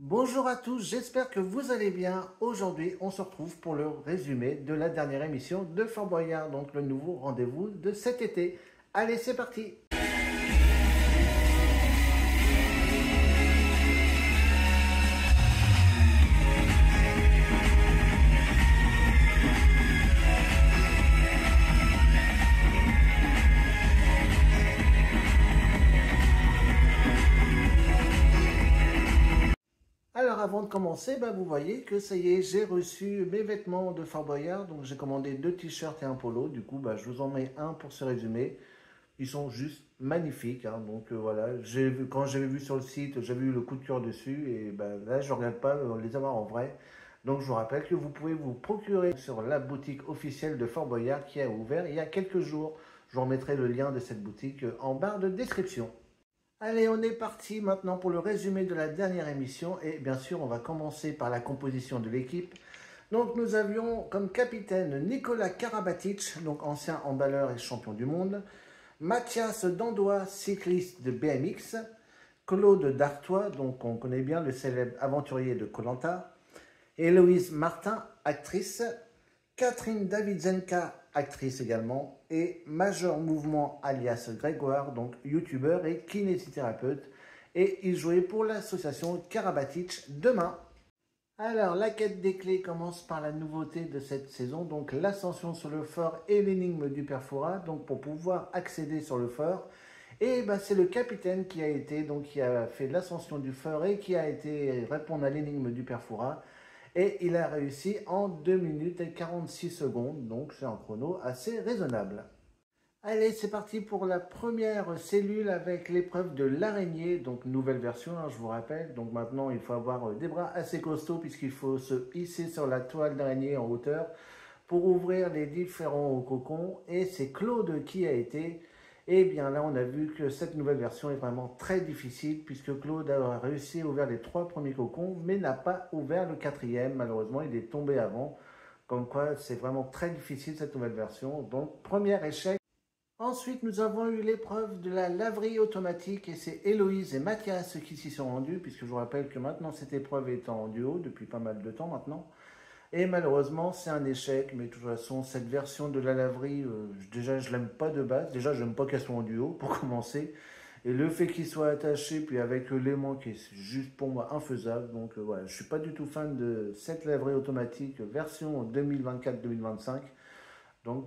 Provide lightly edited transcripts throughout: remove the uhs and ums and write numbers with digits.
Bonjour à tous, j'espère que vous allez bien. Aujourd'hui, on se retrouve pour le résumé de la dernière émission de Fort Boyard, donc le nouveau rendez-vous de cet été. Allez, c'est parti! Alors avant de commencer, vous voyez que ça y est, j'ai reçu mes vêtements de Fort Boyard. Donc j'ai commandé 2 t-shirts et un polo. Du coup, je vous en mets un pour ce résumé. Ils sont juste magnifiques, hein. Donc voilà, quand j'avais vu sur le site, j'avais eu le coup de cœur dessus. Et là, je ne regrette pas de les avoir en vrai. Donc je vous rappelle que vous pouvez vous procurer sur la boutique officielle de Fort Boyard qui a ouvert il y a quelques jours. Je vous remettrai le lien de cette boutique en barre de description. Allez, on est parti maintenant pour le résumé de la dernière émission et bien sûr on va commencer par la composition de l'équipe. Donc nous avions comme capitaine Nicolas Karabatic, donc ancien emballeur et champion du monde, Mathias Dandois, cycliste de BMX, Claude Dartois, donc on connaît bien le célèbre aventurier de Koh Lanta, Héloïse Martin, actrice, Catherine Davidzenka, actrice également, et Major Mouvement alias Grégoire, donc youtubeur et kinésithérapeute, et il jouait pour l'association Karabatic demain. Alors, la quête des clés commence par la nouveauté de cette saison, donc l'ascension sur le fort et l'énigme du Père Fouras. Donc pour pouvoir accéder sur le fort, et c'est le capitaine qui a fait l'ascension du fort et qui a été répondre à l'énigme du Père Fouras. Et il a réussi en 2 minutes et 46 secondes, donc c'est un chrono assez raisonnable. Allez, c'est parti pour la première cellule avec l'épreuve de l'araignée, donc nouvelle version, hein, je vous rappelle. Donc maintenant, il faut avoir des bras assez costauds puisqu'il faut se hisser sur la toile d'araignée en hauteur pour ouvrir les différents cocons. Et c'est Claude qui a été. Et bien là, on a vu que cette nouvelle version est vraiment très difficile puisque Claude a réussi à ouvrir les 3 premiers cocons, mais n'a pas ouvert le 4e. Malheureusement, il est tombé avant. Comme quoi, c'est vraiment très difficile cette nouvelle version. Donc, premier échec. Ensuite, nous avons eu l'épreuve de la laverie automatique et c'est Héloïse et Mathias qui s'y sont rendus puisque je vous rappelle que maintenant cette épreuve est en duo depuis pas mal de temps maintenant. Et malheureusement, c'est un échec, mais de toute façon, cette version de la laverie, déjà, je l'aime pas de base. Déjà, je n'aime pas qu'elle soit en duo, pour commencer. Et le fait qu'il soit attaché, puis avec l'aimant qui est juste pour moi infaisable. Donc voilà, je ne suis pas du tout fan de cette laverie automatique version 2024-2025. Donc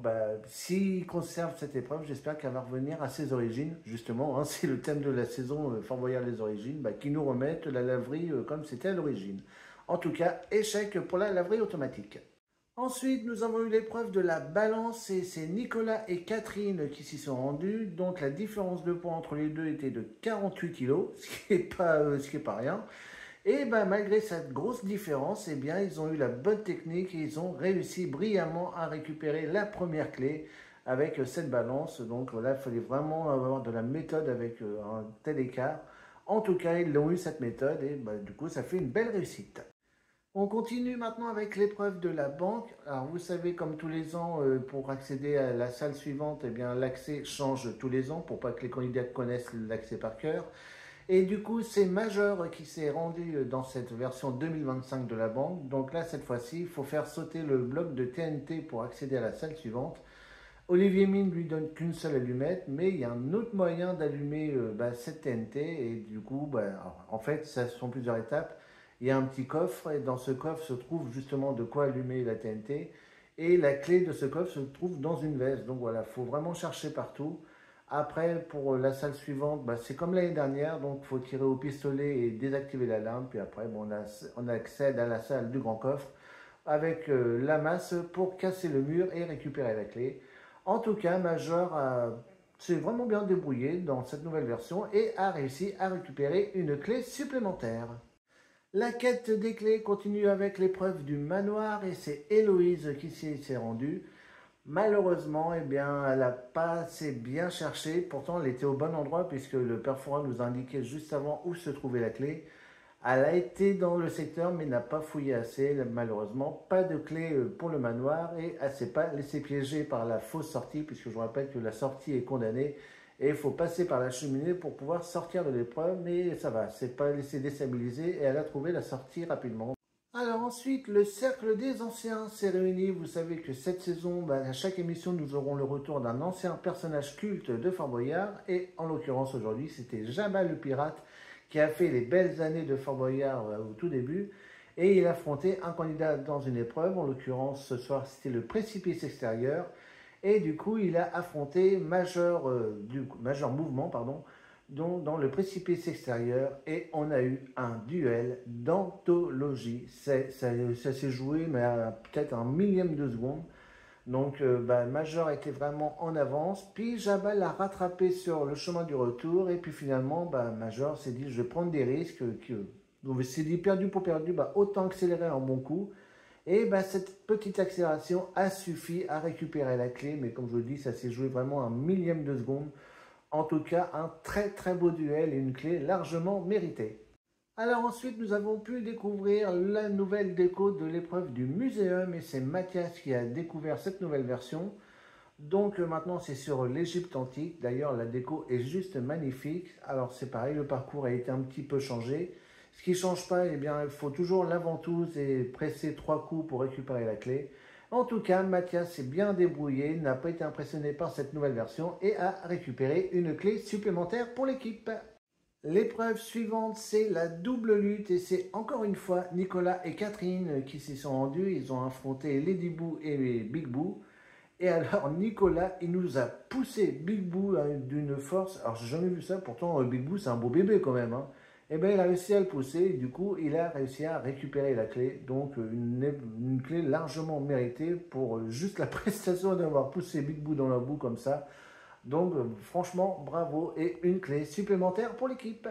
s'il conserve cette épreuve, j'espère qu'elle va revenir à ses origines. Justement, hein, c'est le thème de la saison Fort Boyard les origines, qui nous remettent la laverie comme c'était à l'origine. En tout cas, échec pour la laverie automatique. Ensuite, nous avons eu l'épreuve de la balance et c'est Nicolas et Catherine qui s'y sont rendus. Donc la différence de poids entre les deux était de 48 kg, ce qui est pas rien. Et malgré cette grosse différence, ils ont eu la bonne technique et ils ont réussi brillamment à récupérer la première clé avec cette balance. Donc là, il fallait vraiment avoir de la méthode avec un tel écart. En tout cas, ils l'ont eu cette méthode et du coup, ça fait une belle réussite. On continue maintenant avec l'épreuve de la banque. Alors vous savez, comme tous les ans, pour accéder à la salle suivante, l'accès change tous les ans pour pas que les candidats connaissent l'accès par cœur. Et du coup, c'est Major qui s'est rendu dans cette version 2025 de la banque. Donc là, cette fois-ci, il faut faire sauter le bloc de TNT pour accéder à la salle suivante. Olivier Mine lui donne qu'une seule allumette, mais il y a un autre moyen d'allumer cette TNT. Et du coup, en fait, ça sont plusieurs étapes. Il y a un petit coffre et dans ce coffre se trouve justement de quoi allumer la TNT. Et la clé de ce coffre se trouve dans une veste. Donc voilà, il faut vraiment chercher partout. Après, pour la salle suivante, c'est comme l'année dernière. Donc il faut tirer au pistolet et désactiver la lampe. Puis après, on accède à la salle du grand coffre avec la masse pour casser le mur et récupérer la clé. En tout cas, Major s'est vraiment bien débrouillé dans cette nouvelle version et a réussi à récupérer une clé supplémentaire. La quête des clés continue avec l'épreuve du manoir et c'est Héloïse qui s'est rendue. Malheureusement, elle n'a pas assez bien cherché. Pourtant, elle était au bon endroit puisque le Père Fouras nous indiquait juste avant où se trouvait la clé. Elle a été dans le secteur mais n'a pas fouillé assez. Malheureusement, pas de clé pour le manoir et elle ne s'est pas laissée piéger par la fausse sortie puisque je vous rappelle que la sortie est condamnée et il faut passer par la cheminée pour pouvoir sortir de l'épreuve, mais ça va, c'est pas laissé déstabiliser et elle a trouvé la sortie rapidement. Alors ensuite, le cercle des anciens s'est réuni. Vous savez que cette saison, à chaque émission, nous aurons le retour d'un ancien personnage culte de Fort Boyard. Et en l'occurrence aujourd'hui, c'était Jabba le pirate qui a fait les belles années de Fort Boyard au tout début. Et il affrontait un candidat dans une épreuve. En l'occurrence, ce soir, c'était le précipice extérieur. Et du coup, il a affronté Major Mouvement, pardon, dans le précipice extérieur, et on a eu un duel d'anthologie. Ça s'est joué mais à peut-être un millième de seconde. Donc Major était vraiment en avance, puis Jabba l'a rattrapé sur le chemin du retour, et puis finalement Major s'est dit je vais prendre des risques, donc il s'est dit perdu pour perdu, autant accélérer un bon coup. Et cette petite accélération a suffi à récupérer la clé, mais comme je vous le dis, ça s'est joué vraiment un millième de seconde. En tout cas, un très très beau duel et une clé largement méritée. Alors ensuite, nous avons pu découvrir la nouvelle déco de l'épreuve du muséum et c'est Mathias qui a découvert cette nouvelle version. Donc maintenant, c'est sur l'Égypte antique. D'ailleurs, la déco est juste magnifique. Alors c'est pareil, le parcours a été un petit peu changé. Ce qui ne change pas, eh bien, il faut toujours la ventouse et presser 3 coups pour récupérer la clé. En tout cas, Mathias s'est bien débrouillé, n'a pas été impressionné par cette nouvelle version et a récupéré une clé supplémentaire pour l'équipe. L'épreuve suivante, c'est la double lutte et c'est encore une fois Nicolas et Catherine qui s'y sont rendus. Ils ont affronté Lady Boo et Big Boo. Et alors Nicolas, il nous a poussé Big Boo d'une force. Alors j'ai jamais vu ça, pourtant Big Boo c'est un beau bébé quand même. Et bien il a réussi à le pousser et du coup il a réussi à récupérer la clé. Donc une clé largement méritée pour juste la prestation d'avoir poussé Big Boo dans la boue comme ça. Donc franchement bravo et une clé supplémentaire pour l'équipe.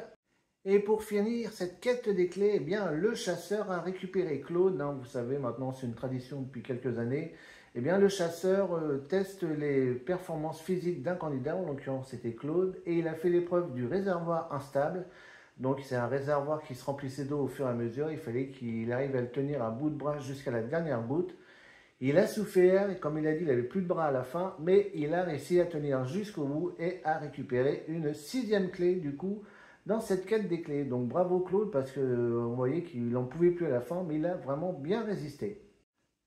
Et pour finir cette quête des clés, eh bien, le chasseur a récupéré Claude. Vous savez, maintenant c'est une tradition depuis quelques années. Eh bien, le chasseur teste les performances physiques d'un candidat, en l'occurrence c'était Claude, et il a fait l'épreuve du réservoir instable. Donc c'est un réservoir qui se remplissait d'eau au fur et à mesure. Il fallait qu'il arrive à le tenir à bout de bras jusqu'à la dernière goutte. Il a souffert, et comme il a dit, il n'avait plus de bras à la fin, mais il a réussi à tenir jusqu'au bout et à récupérer une 6e clé du coup dans cette quête des clés. Donc bravo Claude, parce que vous voyez qu'il n'en pouvait plus à la fin, mais il a vraiment bien résisté.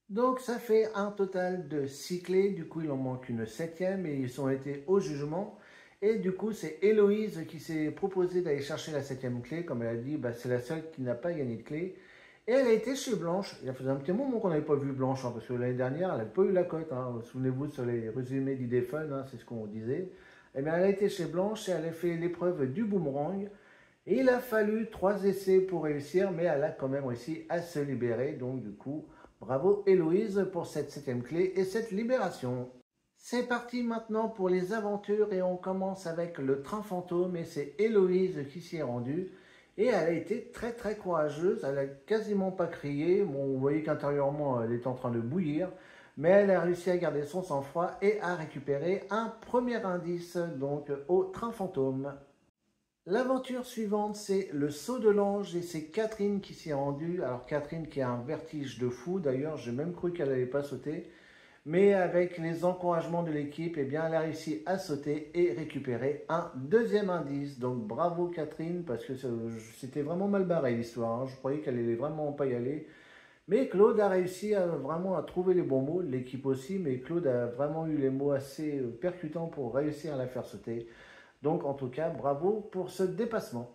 Donc ça fait un total de 6 clés, du coup il en manque une 7e et ils ont été au jugement. Et du coup c'est Héloïse qui s'est proposée d'aller chercher la 7e clé, comme elle a dit, c'est la seule qui n'a pas gagné de clé. Et elle a été chez Blanche. Il faisait un petit moment qu'on n'avait pas vu Blanche, parce que l'année dernière, elle n'avait pas eu la cote. Souvenez-vous sur les résumés d'Idefun, c'est ce qu'on disait. Eh bien, elle a été chez Blanche et elle a fait l'épreuve du boomerang. Et il a fallu 3 essais pour réussir, mais elle a quand même réussi à se libérer. Donc, du coup, bravo Héloïse pour cette 7e clé et cette libération. C'est parti maintenant pour les aventures et on commence avec le train fantôme et c'est Héloïse qui s'y est rendue. Et elle a été très très courageuse, elle a quasiment pas crié, bon, vous voyez qu'intérieurement elle est en train de bouillir, mais elle a réussi à garder son sang-froid et à récupérer un premier indice, donc au train fantôme. L'aventure suivante c'est le saut de l'ange et c'est Catherine qui s'y est rendue. Alors Catherine qui a un vertige de fou, d'ailleurs j'ai même cru qu'elle n'allait pas sauter. Mais avec les encouragements de l'équipe, eh bien, elle a réussi à sauter et récupérer un 2e indice. Donc bravo Catherine, parce que c'était vraiment mal barré l'histoire. Je croyais qu'elle allait vraiment pas y aller. Mais Claude a réussi vraiment à trouver les bons mots, l'équipe aussi, mais Claude a vraiment eu les mots assez percutants pour réussir à la faire sauter. Donc en tout cas, bravo pour ce dépassement.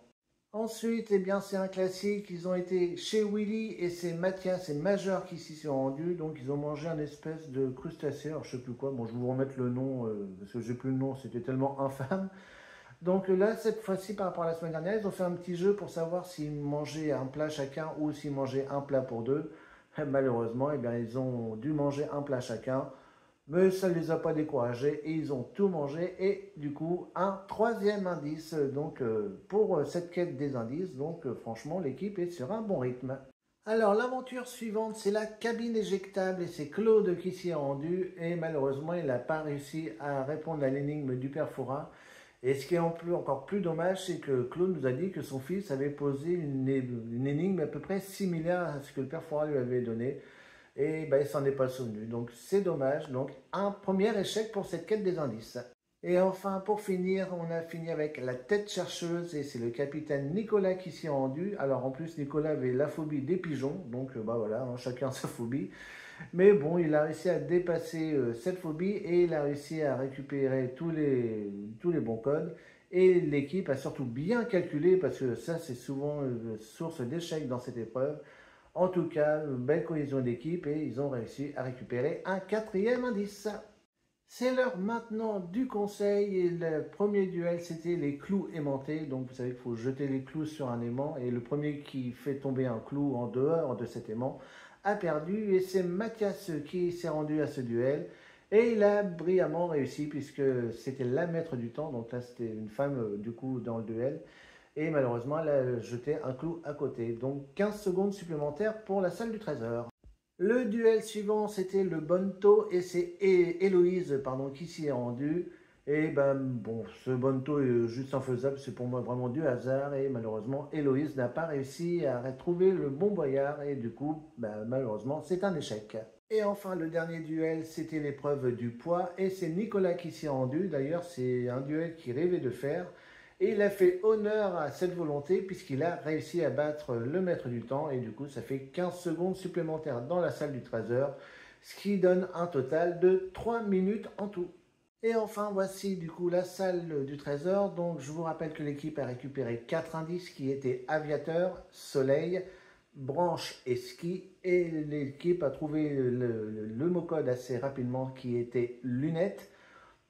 Ensuite, eh bien, c'est un classique, ils ont été chez Willy et c'est Mathias et Major qui s'y sont rendus, donc ils ont mangé un espèce de crustacé, alors je sais plus quoi, bon je vais vous remettre le nom, parce que j'ai plus le nom, c'était tellement infâme. Donc là, cette fois-ci, par rapport à la semaine dernière, ils ont fait un petit jeu pour savoir s'ils mangeaient un plat chacun ou s'ils mangeaient un plat pour deux. Et malheureusement, eh bien, ils ont dû manger un plat chacun. Mais ça ne les a pas découragés et ils ont tout mangé. Et du coup, un 3e indice donc, pour cette quête des indices. Donc franchement, l'équipe est sur un bon rythme. Alors l'aventure suivante, c'est la cabine éjectable et c'est Claude qui s'y est rendu. Et malheureusement, il n'a pas réussi à répondre à l'énigme du père Fouras. Et ce qui est encore plus dommage, c'est que Claude nous a dit que son fils avait posé une énigme à peu près similaire à ce que le père Fouras lui avait donné. Et il s'en est pas souvenu. Donc c'est dommage. Donc un premier échec pour cette quête des indices. Et enfin, pour finir, on a fini avec la tête chercheuse et c'est le capitaine Nicolas qui s'y est rendu. Alors en plus, Nicolas avait la phobie des pigeons, donc bah voilà, hein, chacun sa phobie. Mais bon, il a réussi à dépasser cette phobie et il a réussi à récupérer tous les bons codes. Et l'équipe a surtout bien calculé parce que ça, c'est souvent source d'échec dans cette épreuve. En tout cas, belle cohésion d'équipe et ils ont réussi à récupérer un quatrième indice. C'est l'heure maintenant du conseil et le premier duel c'était les clous aimantés. Donc vous savez qu'il faut jeter les clous sur un aimant et le premier qui fait tomber un clou en dehors de cet aimant a perdu et c'est Mathias qui s'est rendu à ce duel et il a brillamment réussi puisque c'était la maître du temps. Donc là c'était une femme du coup dans le duel et malheureusement elle a jeté un clou à côté. Donc 15 secondes supplémentaires pour la salle du trésor. Le duel suivant, c'était le Bonto et c'est Héloïse qui s'y est rendue. Et ben bon, ce Bonto est juste infaisable, c'est pour moi vraiment du hasard. Et malheureusement, Héloïse n'a pas réussi à retrouver le bon boyard. Et du coup, ben, malheureusement, c'est un échec. Et enfin, le dernier duel, c'était l'épreuve du poids. Et c'est Nicolas qui s'y est rendu. D'ailleurs, c'est un duel qu'il rêvait de faire. Et il a fait honneur à cette volonté puisqu'il a réussi à battre le maître du temps et du coup ça fait 15 secondes supplémentaires dans la salle du trésor, ce qui donne un total de 3 minutes en tout. Et enfin voici du coup la salle du trésor. Donc je vous rappelle que l'équipe a récupéré 4 indices qui étaient aviateur, soleil, branche et ski. Et l'équipe a trouvé le mot code assez rapidement qui était lunettes.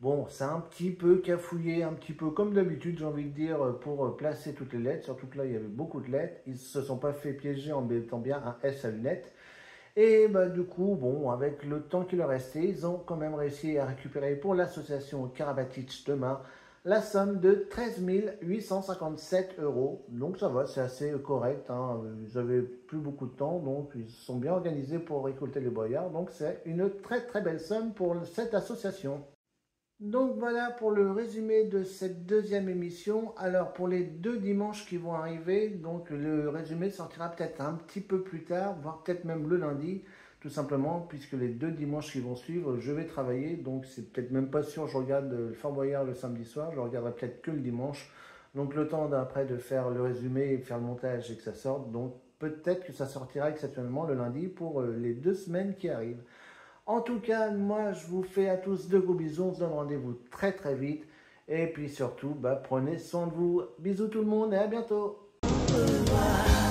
Bon, c'est un petit peu cafouillé, un petit peu comme d'habitude, j'ai envie de dire, pour placer toutes les lettres. Surtout que là, il y avait beaucoup de lettres. Ils ne se sont pas fait piéger en mettant bien un S à lunettes. Et bah, du coup, bon, avec le temps qui leur restait, ils ont quand même réussi à récupérer pour l'association Karabatic demain la somme de 13 857 euros. Donc ça va, c'est assez correct. Hein. Ils n'avaient plus beaucoup de temps, donc ils se sont bien organisés pour récolter les boyards. Donc c'est une très très belle somme pour cette association. Donc voilà pour le résumé de cette deuxième émission. Alors pour les 2 dimanches qui vont arriver, donc le résumé sortira peut-être un petit peu plus tard, voire peut-être même le lundi, tout simplement, puisque les 2 dimanches qui vont suivre, je vais travailler, donc c'est peut-être même pas sûr, je regarde le Fort Boyard le samedi soir, je regarderai peut-être que le dimanche. Donc le temps d'après de faire le résumé, faire le montage et que ça sorte, donc peut-être que ça sortira exceptionnellement le lundi pour les 2 semaines qui arrivent. En tout cas, moi, je vous fais à tous de gros bisous. On se donne rendez-vous très très vite. Et puis surtout, bah, prenez soin de vous. Bisous tout le monde et à bientôt. Au revoir.